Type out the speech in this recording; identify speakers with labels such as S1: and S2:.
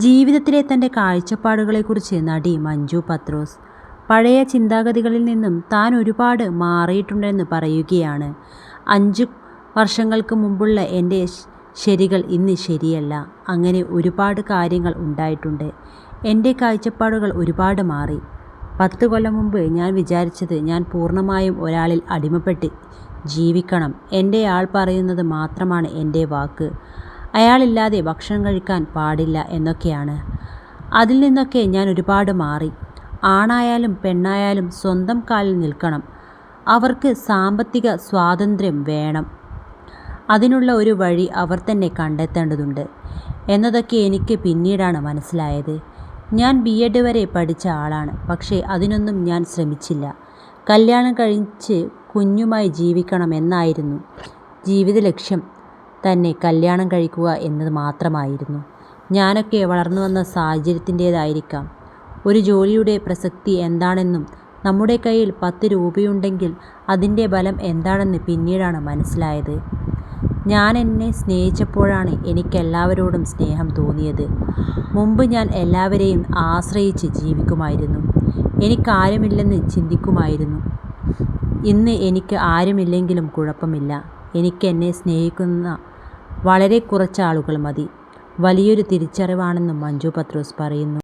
S1: ജീവിതത്തിലെ തൻ്റെ കാഴ്ചപ്പാടുകളെക്കുറിച്ച് നടി മഞ്ജു പത്രോസ് പഴയ ചിന്താഗതികളിൽ നിന്നും താൻ ഒരുപാട് മാറിയിട്ടുണ്ടെന്ന് പറയുകയാണ്. 5 വർഷങ്ങൾക്ക് മുമ്പുള്ള എൻ്റെ ശരികൾ ഇന്ന് ശരിയല്ല. അങ്ങനെ ഒരുപാട് കാര്യങ്ങൾ ഉണ്ടായിട്ടുണ്ട്. എൻ്റെ കാഴ്ചപ്പാടുകൾ ഒരുപാട് മാറി. 10 കൊല്ലം മുമ്പ് ഞാൻ വിചാരിച്ചത് ഞാൻ പൂർണ്ണമായും ഒരാളിൽ അടിമപ്പെട്ട് ജീവിക്കണം. എൻ്റെ ആൾ പറയുന്നത് മാത്രമാണ് എൻ്റെ വാക്ക്. അയാളില്ലാതെ ഭക്ഷണം കഴിക്കാൻ പാടില്ല എന്നൊക്കെയാണ്. അതിൽ നിന്നൊക്കെ ഞാൻ ഒരുപാട് മാറി. ആണായാലും പെണ്ണായാലും സ്വന്തം കാലിൽ നിൽക്കണം. അവർക്ക് സാമ്പത്തിക സ്വാതന്ത്ര്യം വേണം. അതിനുള്ള ഒരു വഴി അവർ തന്നെ കണ്ടെത്തേണ്ടതുണ്ട് എന്നതൊക്കെ എനിക്ക് പിന്നീടാണ് മനസ്സിലായത്. ഞാൻ BEd വരെ പഠിച്ച ആളാണ്. പക്ഷേ അതിനൊന്നും ഞാൻ ശ്രമിച്ചില്ല. കല്യാണം കഴിച്ച് കുഞ്ഞുമായി ജീവിക്കണം എന്നായിരുന്നു ജീവിത ലക്ഷ്യം. തന്നെ കല്യാണം കഴിക്കുക എന്നത് മാത്രമായിരുന്നു. ഞാനൊക്കെ വളർന്നു വന്ന സാഹചര്യത്തിൻ്റേതായിരിക്കാം. ഒരു ജോലിയുടെ പ്രസക്തി എന്താണെന്നും നമ്മുടെ കയ്യിൽ 10 രൂപയുണ്ടെങ്കിൽ അതിൻ്റെ ബലം എന്താണെന്ന് പിന്നീടാണ് മനസ്സിലായത്. ഞാൻ എന്നെ സ്നേഹിച്ചപ്പോഴാണ് എനിക്കെല്ലാവരോടും സ്നേഹം തോന്നിയത്. മുമ്പ് ഞാൻ എല്ലാവരെയും ആശ്രയിച്ച് ജീവിക്കുമായിരുന്നു. എനിക്കാരുമില്ലെന്ന് ചിന്തിക്കുമായിരുന്നു. ഇന്ന് എനിക്ക് ആരുമില്ലെങ്കിലും കുഴപ്പമില്ല. എനിക്ക് എന്നെ സ്നേഹിക്കുന്ന വളരെ കുറച്ച് ആളുകൾ മതി. വലിയൊരു തിരിച്ചറിവാണെന്നും മഞ്ജു പത്രോസ് പറയുന്നു.